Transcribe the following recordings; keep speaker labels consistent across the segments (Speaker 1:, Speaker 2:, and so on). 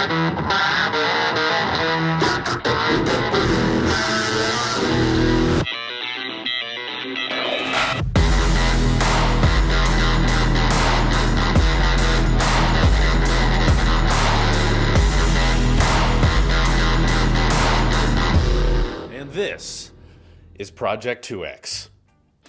Speaker 1: This is Project 2X.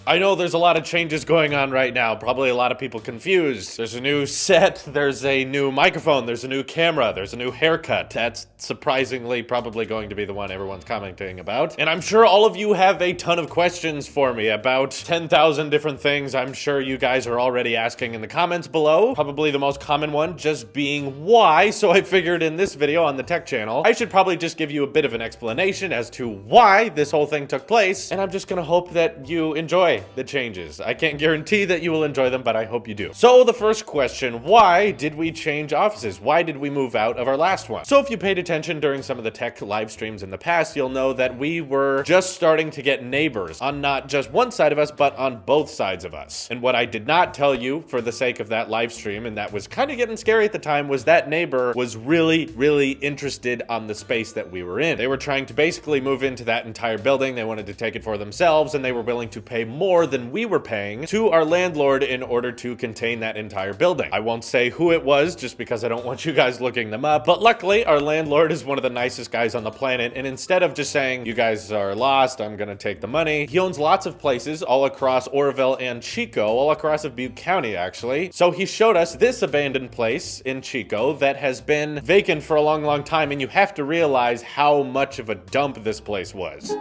Speaker 1: I know there's a lot of changes going on right now, probably a lot of people confused. There's a new set, there's a new microphone, there's a new camera, there's a new haircut. That's surprisingly probably going to be the one everyone's commenting about. And I'm sure all of you have a ton of questions for me about 10,000 different things I'm sure you guys are already asking in the comments below. Probably the most common one just being why, so I figured in this video on the tech channel, I should probably just give you a bit of an explanation as to why this whole thing took place, and I'm just gonna hope that you enjoy the changes. I can't guarantee that you will enjoy them, but I hope you do. So the first question, why did we change offices? Why did we move out of our last one? So if you paid attention during some of the tech live streams in the past, you'll know that we were just starting to get neighbors on not just one side of us, but on both sides of us. And what I did not tell you for the sake of that live stream, and that was kind of getting scary at the time, was that neighbor was really interested on the space that we were in. They were trying to basically move into that entire building. They wanted to take it for themselves, and they were willing to pay more than we were paying to our landlord in order to contain that entire building. I won't say who it was just because I don't want you guys looking them up, but luckily our landlord is one of the nicest guys on the planet, and instead of just saying, you guys are lost, I'm gonna take the money, he owns lots of places all across Oroville and Chico, all across of Butte County actually. So he showed us this abandoned place in Chico that has been vacant for a long time, and you have to realize how much of a dump this place was.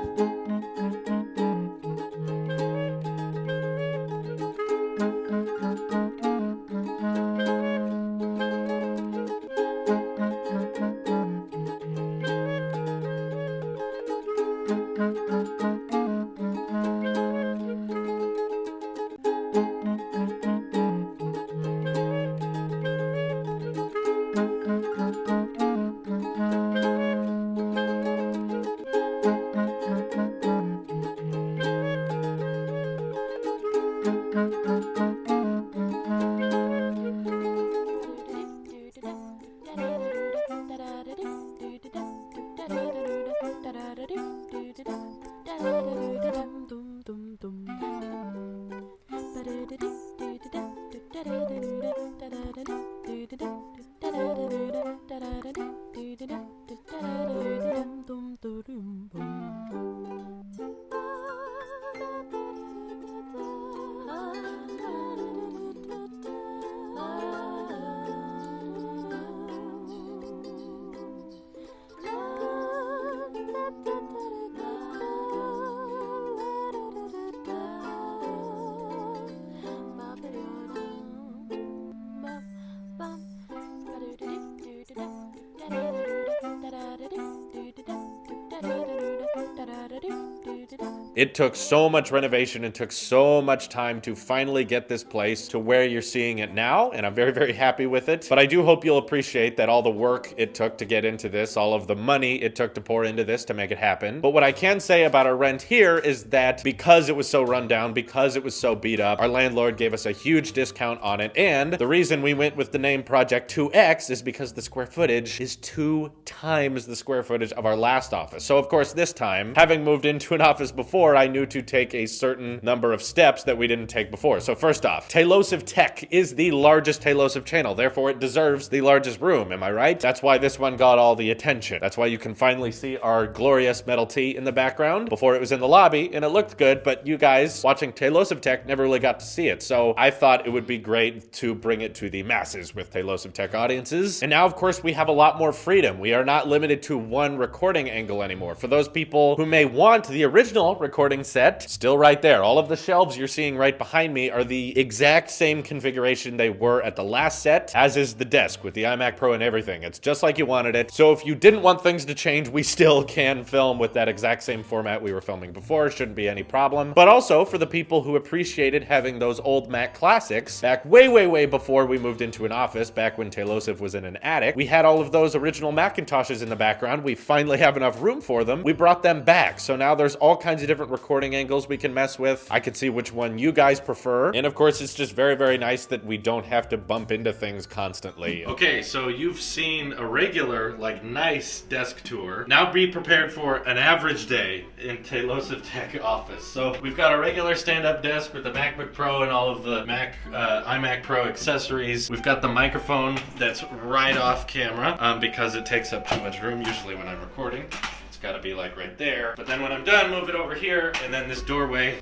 Speaker 1: It took so much renovation and took so much time to finally get this place to where you're seeing it now, and I'm very happy with it. But I do hope you'll appreciate that all the work it took to get into this, all of the money it took to pour into this to make it happen. But what I can say about our rent here is that because it was so run down, because it was so beat up, our landlord gave us a huge discount on it, and the reason we went with the name Project 2X is because the square footage is 2 times the square footage of our last office. So of course this time, having moved into an office before, I knew to take a certain number of steps that we didn't take before. So first off, Tailosive Tech is the largest Tailosive channel, therefore it deserves the largest room, am I right? That's why this one got all the attention. That's why you can finally see our glorious metal T in the background. Before it was in the lobby, and it looked good, but you guys watching Tailosive Tech never really got to see it, so I thought it would be great to bring it to the masses with Tailosive Tech audiences. And now, of course, we have a lot more freedom. We are not limited to one recording angle anymore. For those people who may want the original recording set, still right there. All of the shelves you're seeing right behind me are the exact same configuration they were at the last set, as is the desk with the iMac Pro and everything. It's just like you wanted it. So if you didn't want things to change, we still can film with that exact same format we were filming before. Shouldn't be any problem. But also for the people who appreciated having those old Mac classics back way before we moved into an office, back when Tailosive was in an attic, we had all of those original Macintoshes in the background. We finally have enough room for them. We brought them back. So now there's all kinds of different different recording angles we can mess with. I can see which one you guys prefer. And of course, it's just very, very nice that we don't have to bump into things constantly. Okay, so you've seen a regular, like, nice desk tour. Now be prepared for an average day in Tailosive Tech office. So we've got a regular stand-up desk with the MacBook Pro and all of the iMac Pro accessories. We've got the microphone that's right off camera because it takes up too much room usually when I'm recording. It's got to be like right there. But then when I'm done, move it over here, and then this doorway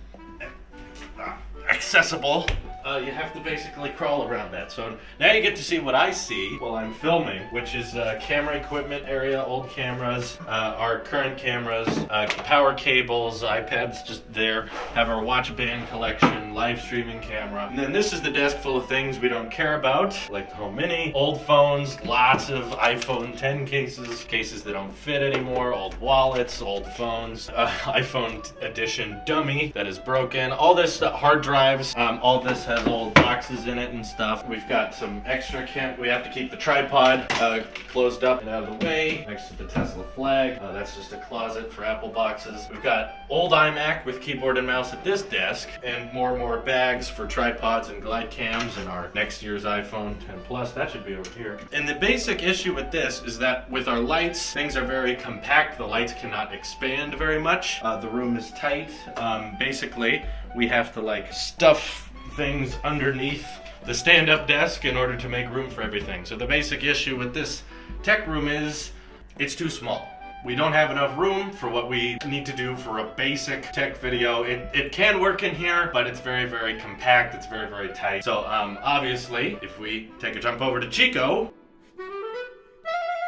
Speaker 1: accessible. You have to basically crawl around that. So now you get to see what I see while I'm filming, which is camera equipment area, old cameras, our current cameras, power cables, iPads just there, have our watch band collection, live streaming camera. And then this is the desk full of things we don't care about, like the Home Mini, old phones, lots of iPhone 10 cases that don't fit anymore, old wallets, old phones, iPhone edition dummy that is broken, all this stuff, hard drives, all this has old boxes in it and stuff. We've got some extra we have to keep the tripod closed up and out of the way next to the Tesla flag. That's just a closet for Apple boxes. We've got old iMac with keyboard and mouse at this desk, and more bags for tripods and glide cams and our next year's iPhone 10 Plus. That should be over here. And the basic issue with this is that with our lights, things are very compact. The lights cannot expand very much. The room is tight. Basically, we have to like stuff things underneath the stand-up desk in order to make room for everything. So the basic issue with this tech room is it's too small. We don't have enough room for what we need to do for a basic tech video. It can work in here, but it's very, very compact. It's very, very tight. So obviously, if we take a jump over to Chico,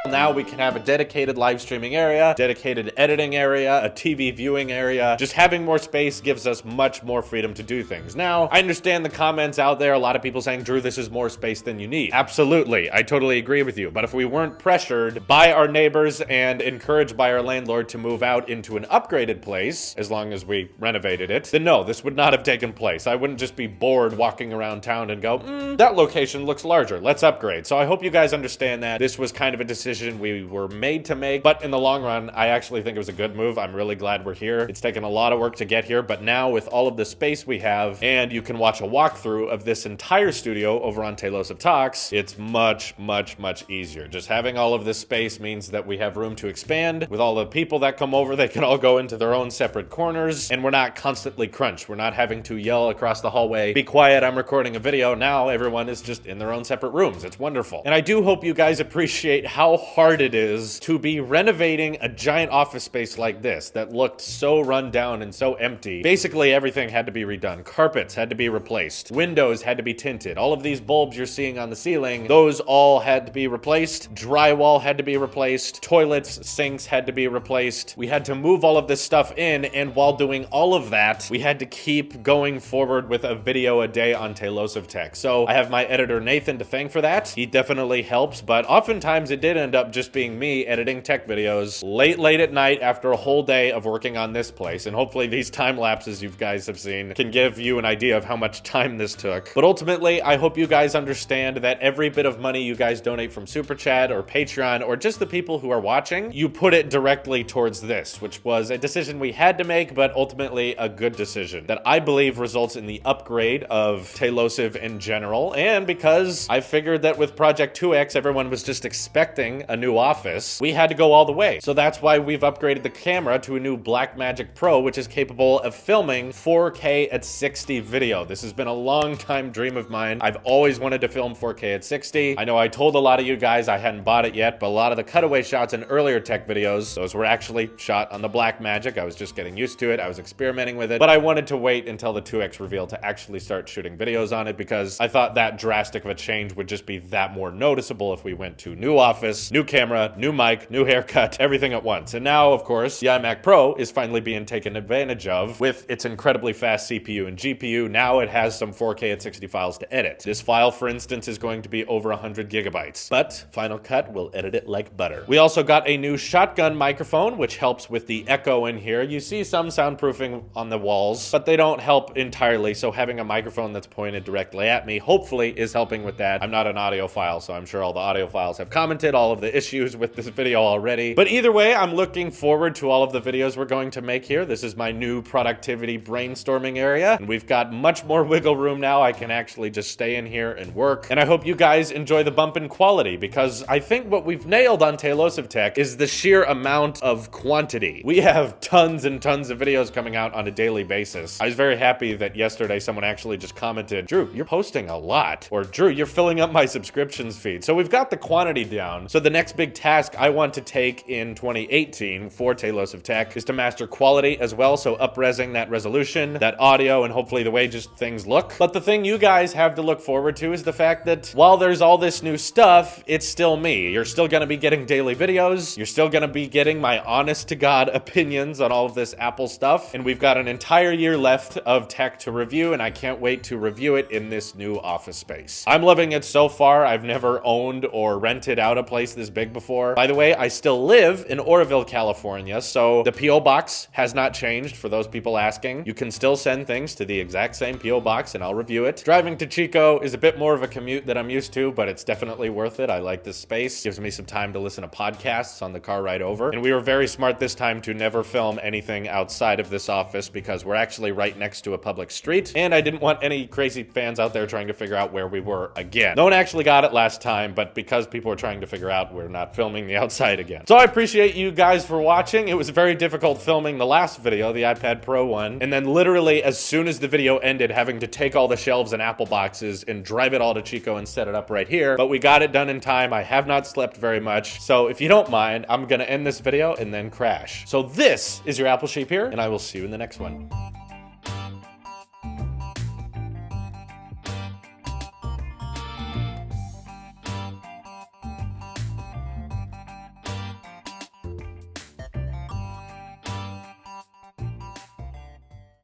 Speaker 1: now we can have a dedicated live streaming area, dedicated editing area, a TV viewing area. Just having more space gives us much more freedom to do things. Now, I understand the comments out there, a lot of people saying, Drew, this is more space than you need. Absolutely, I totally agree with you. But if we weren't pressured by our neighbors and encouraged by our landlord to move out into an upgraded place, as long as we renovated it, then no, this would not have taken place. I wouldn't just be bored walking around town and go, that location looks larger, let's upgrade. So I hope you guys understand that this was kind of a decision we were made to make, but in the long run, I actually think it was a good move. I'm really glad we're here. It's taken a lot of work to get here, but now with all of the space we have, and you can watch a walkthrough of this entire studio over on Tailosive Talks, it's much, much, much easier. Just having all of this space means that we have room to expand. With all the people that come over, they can all go into their own separate corners, and we're not constantly crunched. We're not having to yell across the hallway, be quiet, I'm recording a video. Now everyone is just in their own separate rooms. It's wonderful. And I do hope you guys appreciate how hard it is to be renovating a giant office space like this that looked so run down and so empty. Basically, everything had to be redone. Carpets had to be replaced. Windows had to be tinted. All of these bulbs you're seeing on the ceiling, those all had to be replaced. Drywall had to be replaced. Toilets, sinks had to be replaced. We had to move all of this stuff in, and while doing all of that, we had to keep going forward with a video a day on Tailosive Tech. So I have my editor Nathan to thank for that. He definitely helps, but oftentimes it did end up just being me editing tech videos late at night after a whole day of working on this place. And hopefully these time lapses you guys have seen can give you an idea of how much time this took. But ultimately, I hope you guys understand that every bit of money you guys donate from Super Chat or Patreon or just the people who are watching, you put it directly towards this, which was a decision we had to make, but ultimately a good decision that I believe results in the upgrade of Tailosive in general. And because I figured that with Project 2X, everyone was just expecting a new office, we had to go all the way. So that's why we've upgraded the camera to a new Blackmagic Pro, which is capable of filming 4K at 60 video. This has been a long time dream of mine. I've always wanted to film 4K at 60. I know I told a lot of you guys I hadn't bought it yet, but a lot of the cutaway shots in earlier tech videos, those were actually shot on the Blackmagic. I was just getting used to it. I was experimenting with it, but I wanted to wait until the 2X reveal to actually start shooting videos on it because I thought that drastic of a change would just be that more noticeable if we went to new office, new camera, new mic, new haircut, everything at once. And now, of course, the iMac Pro is finally being taken advantage of with its incredibly fast CPU and GPU. Now it has some 4K at 60 files to edit. This file, for instance, is going to be over 100 gigabytes, but Final Cut will edit it like butter. We also got a new shotgun microphone, which helps with the echo in here. You see some soundproofing on the walls, but they don't help entirely, so having a microphone that's pointed directly at me hopefully is helping with that. I'm not an audiophile, so I'm sure all the audiophiles have commented. All of of the issues with this video already. But either way, I'm looking forward to all of the videos we're going to make here. This is my new productivity brainstorming area, and we've got much more wiggle room now. I can actually just stay in here and work. And I hope you guys enjoy the bump in quality, because I think what we've nailed on Tailosive Tech is the sheer amount of quantity. We have tons and tons of videos coming out on a daily basis. I was very happy that yesterday someone actually just commented, "Drew, you're posting a lot," or "Drew, you're filling up my subscriptions feed." So we've got the quantity down. So the next big task I want to take in 2018 for Tailosive Tech is to master quality as well, so up-resing that resolution, that audio, and hopefully the way just things look. But the thing you guys have to look forward to is the fact that while there's all this new stuff, it's still me. You're still gonna be getting daily videos. You're still gonna be getting my honest-to-God opinions on all of this Apple stuff. And we've got an entire year left of tech to review, and I can't wait to review it in this new office space. I'm loving it so far. I've never owned or rented out a place this big before. By the way, I still live in Oroville, California, so the P.O. box has not changed for those people asking. You can still send things to the exact same P.O. box and I'll review it. Driving to Chico is a bit more of a commute than I'm used to, but it's definitely worth it. I like this space. Gives me some time to listen to podcasts on the car ride over. And we were very smart this time to never film anything outside of this office because we're actually right next to a public street, and I didn't want any crazy fans out there trying to figure out where we were again. No one actually got it last time, but because people were trying to figure out, we're not filming the outside again. So I appreciate you guys for watching. It was very difficult filming the last video, the iPad Pro one, and then literally as soon as the video ended, having to take all the shelves and Apple boxes and drive it all to Chico and set it up right here. But we got it done in time. I have not slept very much. So if you don't mind, I'm gonna end this video and then crash. So this is your Apple Sheep here, and I will see you in the next one.